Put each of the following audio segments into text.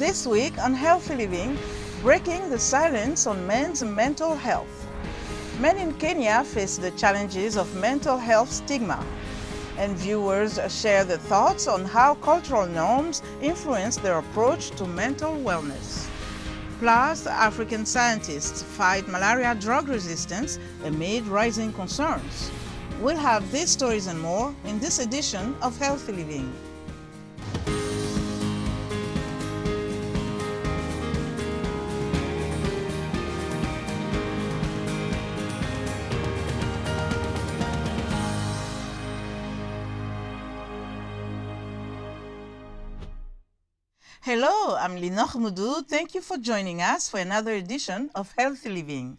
This week on Healthy Living, breaking the silence on men's mental health. Men in Kenya face the challenges of mental health stigma, and viewers share their thoughts on how cultural norms influence their approach to mental wellness. Plus, African scientists fight malaria drug resistance amid rising concerns. We'll have these stories and more in this edition of Healthy Living. Hello, I'm Linoch Mudu. Thank you for joining us for another edition of Healthy Living.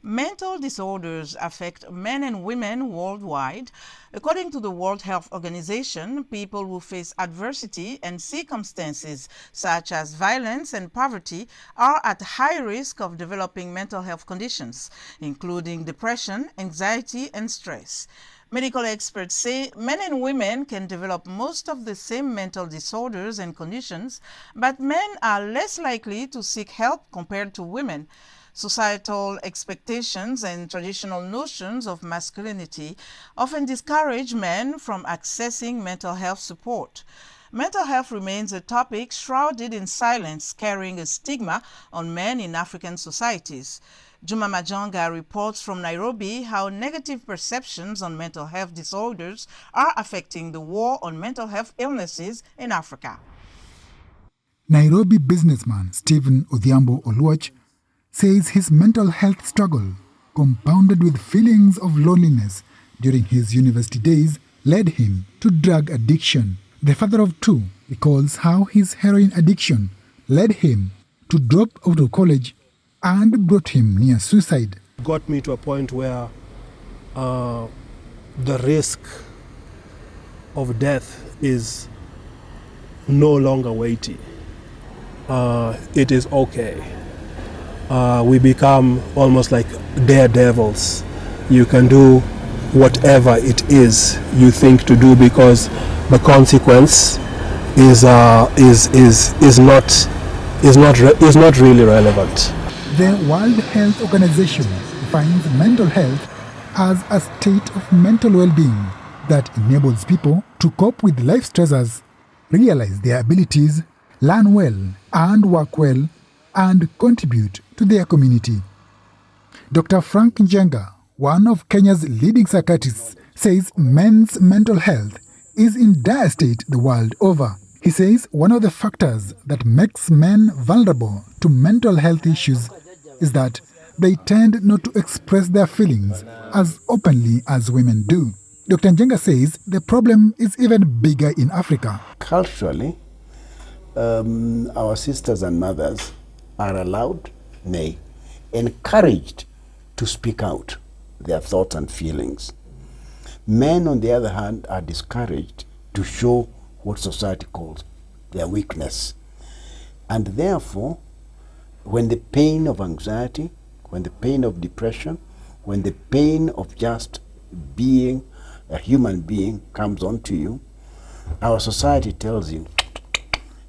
Mental disorders affect men and women worldwide. According to the World Health Organization, people who face adversity and circumstances such as violence and poverty are at high risk of developing mental health conditions, including depression, anxiety, and stress. Medical experts say men and women can develop most of the same mental disorders and conditions, but men are less likely to seek help compared to women. Societal expectations and traditional notions of masculinity often discourage men from accessing mental health support. Mental health remains a topic shrouded in silence, carrying a stigma on men in African societies. Juma Majonga reports from Nairobi how negative perceptions on mental health disorders are affecting the war on mental health illnesses in Africa. Nairobi businessman Stephen Odhiambo Oluoch says his mental health struggle, compounded with feelings of loneliness during his university days, led him to drug addiction. The father of two recalls how his heroin addiction led him to drop out of college and brought him near suicide. Got me to a point where the risk of death is no longer weighty. It is okay. We become almost like daredevils. You can do whatever it is you think to do because the consequence is not really relevant. The World Health Organization defines mental health as a state of mental well-being that enables people to cope with life stressors, realize their abilities, learn well and work well, and contribute to their community. Dr. Frank Njenga, one of Kenya's leading psychiatrists, says men's mental health is in dire state the world over. He says one of the factors that makes men vulnerable to mental health issues is that they tend not to express their feelings as openly as women do. Dr. Njenga says the problem is even bigger in Africa. Culturally, our sisters and mothers are allowed, nay, encouraged to speak out their thoughts and feelings. Men, on the other hand, are discouraged to show what society calls their weakness. And therefore, when the pain of anxiety, when the pain of depression, when the pain of just being a human being comes onto you, our society tells you,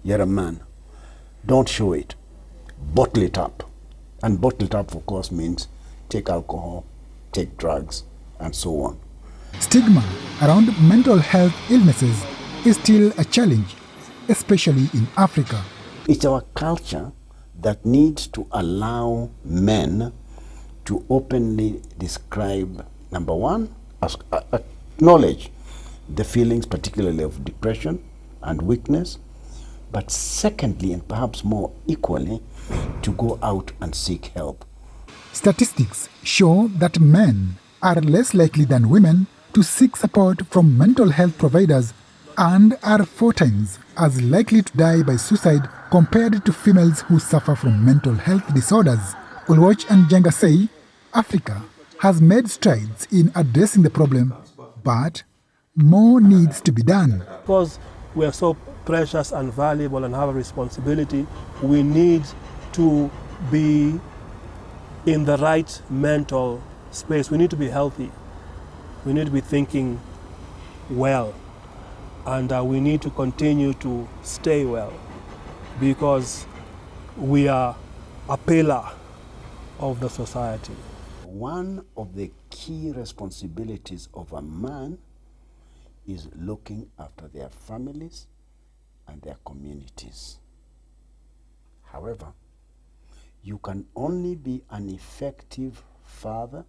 you're a man, don't show it, bottle it up. And bottle it up, of course, means take alcohol, take drugs, and so on. Stigma around mental health illnesses is still a challenge, especially in Africa. It's our culture that needs to allow men to openly describe, number one, acknowledge the feelings particularly of depression and weakness, but secondly, and perhaps more equally, to go out and seek help. Statistics show that men are less likely than women to seek support from mental health providers and are 4 times as likely to die by suicide compared to females who suffer from mental health disorders. Oluoch and Njenga say Africa has made strides in addressing the problem, but more needs to be done. Because we are so precious and valuable and have a responsibility, we need to be in the right mental space. We need to be healthy. We need to be thinking well. And we need to continue to stay well, because we are a pillar of the society. One of the key responsibilities of a man is looking after their families and their communities. However, you can only be an effective father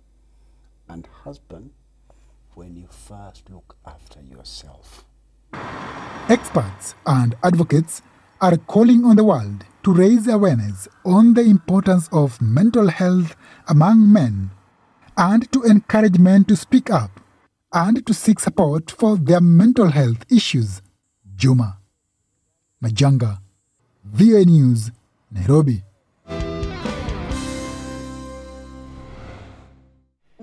and husband when you first look after yourself. Experts and advocates are calling on the world to raise awareness on the importance of mental health among men and to encourage men to speak up and to seek support for their mental health issues. Juma Majanga, VOA News, Nairobi.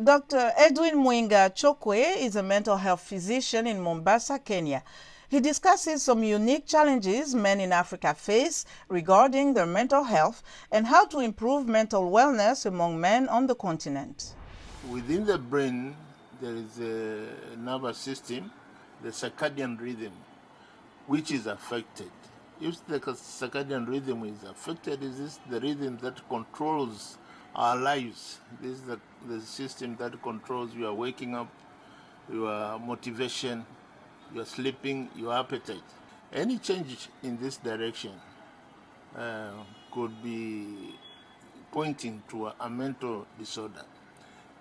Dr. Edwin Mwinga Chokwe is a mental health physician in Mombasa, Kenya. He discusses some unique challenges men in Africa face regarding their mental health and how to improve mental wellness among men on the continent. Within the brain, there is a nervous system, the circadian rhythm, which is affected. If the circadian rhythm is affected, is this the rhythm that controls our lives? This is the system that controls your waking up, your motivation, your sleeping, your appetite. Any change in this direction could be pointing to a mental disorder.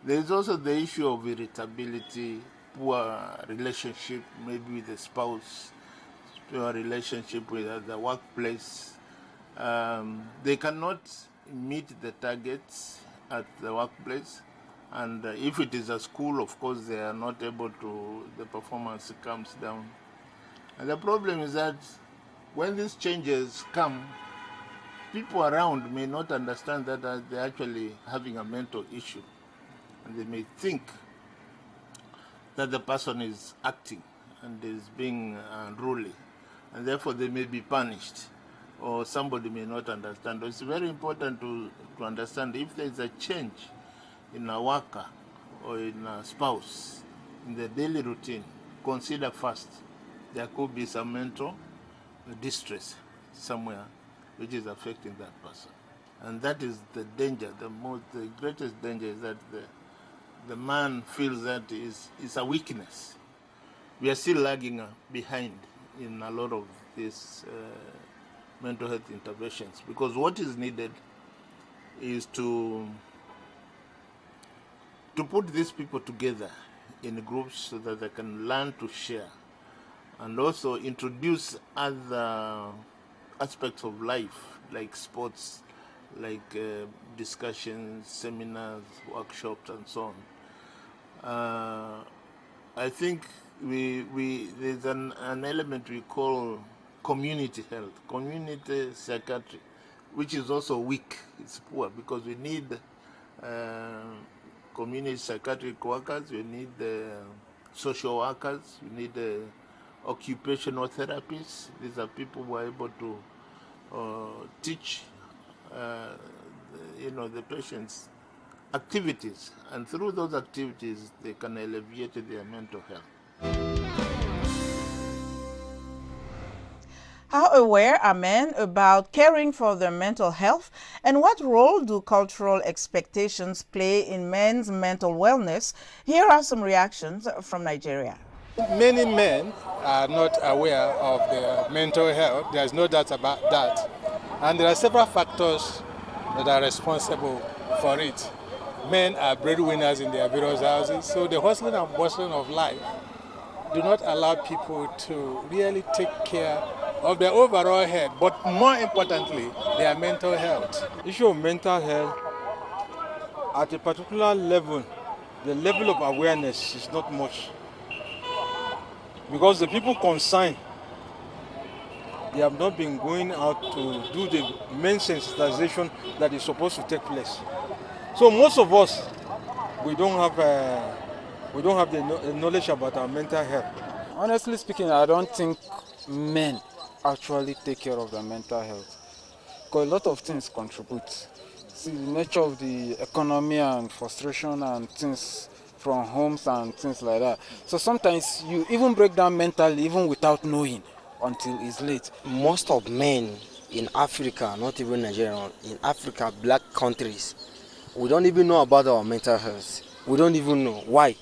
There is also the issue of irritability, poor relationship, maybe with the spouse, poor relationship with the workplace. They cannot meet the targets at the workplace. And if it is a school, of course, they are not able to, the performance comes down. And the problem is that when these changes come, people around may not understand that they're actually having a mental issue. And they may think that the person is acting and is being unruly, and therefore they may be punished, or somebody may not understand. It's very important to understand if there is a change in a worker or in a spouse, in the daily routine, consider first there could be some mental distress somewhere which is affecting that person. And that is the danger, the greatest danger is that the man feels that is a weakness. We are still lagging behind in a lot of these mental health interventions, because what is needed is to put these people together in groups so that they can learn to share and also introduce other aspects of life like sports, like discussions, seminars, workshops, and so on. I think there's an element we call community health, community psychiatry, which is also weak. It's poor because we need community psychiatric workers, we need social workers, we need occupational therapists. These are people who are able to teach the patients activities, and through those activities they can alleviate their mental health. How aware are men about caring for their mental health, and what role do cultural expectations play in men's mental wellness? Here are some reactions from Nigeria. Many men are not aware of their mental health. There's no doubt about that. And there are several factors that are responsible for it. Men are breadwinners in their various houses, so the hustling and bustling of life do not allow people to really take care of their overall health, but more importantly, their mental health. The issue of mental health at a particular level, the level of awareness is not much. Because the people concerned, they have not been going out to do the main sensitization that is supposed to take place. So most of us, we don't have the knowledge about our mental health. Honestly speaking, I don't think men actually take care of their mental health, because a lot of things contribute. See, the nature of the economy and frustration and things from homes and things like that. So sometimes you even break down mentally even without knowing until it's late. Most of men in Africa, not even Nigeria, in Africa, black countries, we don't even know about our mental health. We don't even know. Why?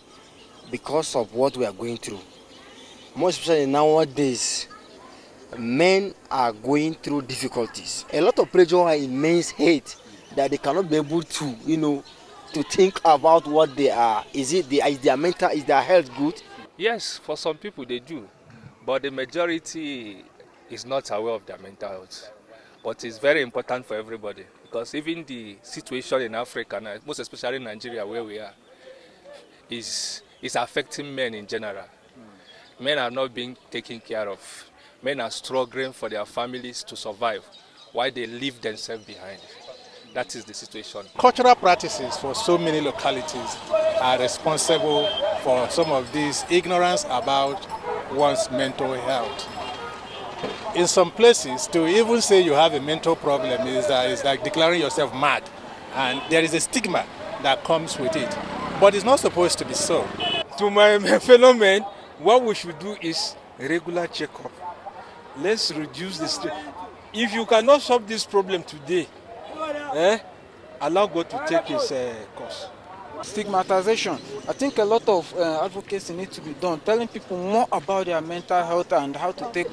Because of what we are going through. Most especially nowadays, men are going through difficulties. A lot of pressure and immense hate that they cannot be able to, to think about what they are. Is their health good? Yes, for some people they do, but the majority is not aware of their mental health. But it's very important for everybody because even the situation in Africa, most especially Nigeria where we are, is affecting men in general. Men are not being taken care of. Men are struggling for their families to survive while they leave themselves behind. That is the situation. Cultural practices for so many localities are responsible for some of this ignorance about one's mental health. In some places, to even say you have a mental problem is like declaring yourself mad, and there is a stigma that comes with it. But it's not supposed to be so. To my fellow men, what we should do is regular checkup. Let's reduce the stress. If you cannot solve this problem today, allow God to take his course. Stigmatization. I think a lot of advocacy needs to be done, telling people more about their mental health and how to take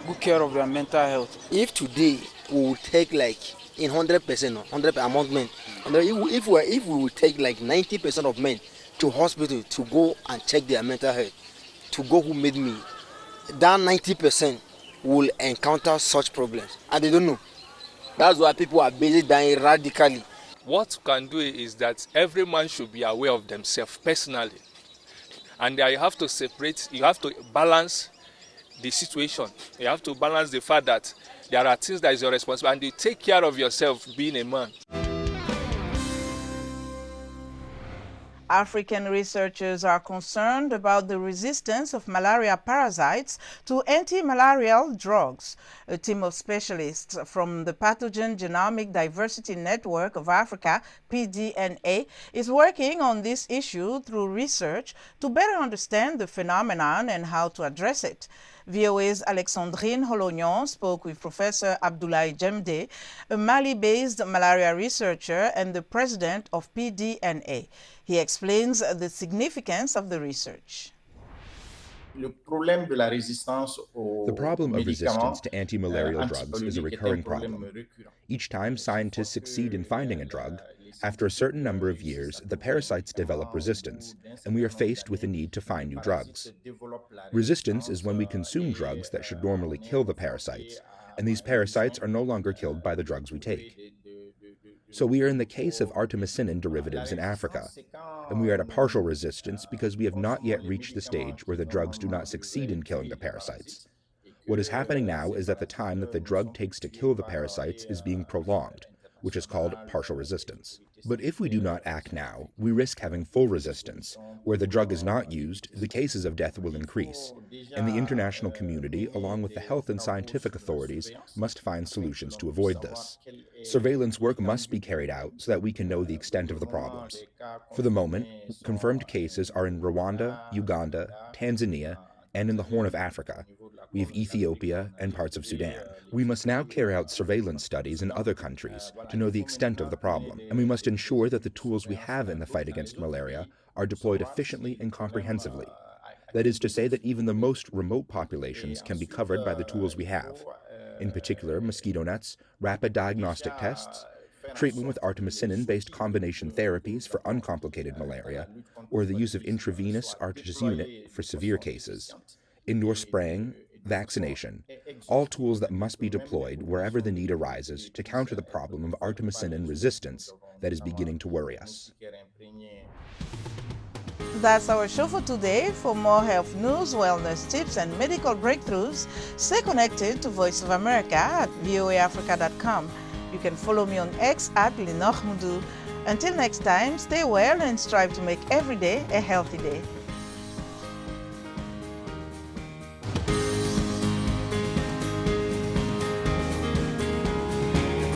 good care of their mental health. If today we will take like in 100%, 100 among men, if we will take like 90% of men to hospital to go and check their mental health, to go who made me, that 90% will encounter such problems and they don't know. That's why people are busy dying radically. What you can do is that every man should be aware of themselves personally. And you have to separate, you have to balance the situation. You have to balance the fact that there are things that is your responsibility and you take care of yourself being a man. African researchers are concerned about the resistance of malaria parasites to anti-malarial drugs. A team of specialists from the Pathogen Genomic Diversity Network of Africa, PDNA, is working on this issue through research to better understand the phenomenon and how to address it. VOA's Alexandrine Holognon spoke with Professor Abdoulaye Jemde, a Mali-based malaria researcher and the president of PDNA. He explains the significance of the research. The problem of resistance to anti-malarial drugs is a recurring problem. Each time scientists succeed in finding a drug, after a certain number of years, the parasites develop resistance, and we are faced with the need to find new drugs. Resistance is when we consume drugs that should normally kill the parasites, and these parasites are no longer killed by the drugs we take. So we are in the case of artemisinin derivatives in Africa, and we are at a partial resistance because we have not yet reached the stage where the drugs do not succeed in killing the parasites. What is happening now is that the time that the drug takes to kill the parasites is being prolonged, which is called partial resistance. But if we do not act now, we risk having full resistance. Where the drug is not used, the cases of death will increase, and the international community, along with the health and scientific authorities, must find solutions to avoid this. Surveillance work must be carried out so that we can know the extent of the problems. For the moment, confirmed cases are in Rwanda, Uganda, Tanzania, and in the Horn of Africa. We have Ethiopia and parts of Sudan. We must now carry out surveillance studies in other countries to know the extent of the problem, and we must ensure that the tools we have in the fight against malaria are deployed efficiently and comprehensively. That is to say that even the most remote populations can be covered by the tools we have. In particular, mosquito nets, rapid diagnostic tests, treatment with artemisinin-based combination therapies for uncomplicated malaria, or the use of intravenous Artis unit for severe cases, indoor spraying, vaccination, all tools that must be deployed wherever the need arises to counter the problem of artemisinin resistance that is beginning to worry us. That's our show for today. For more health news, wellness tips, and medical breakthroughs, stay connected to Voice of America at voaafrica.com. You can follow me on X at Lenore Mudu. Until next time, stay well and strive to make every day a healthy day.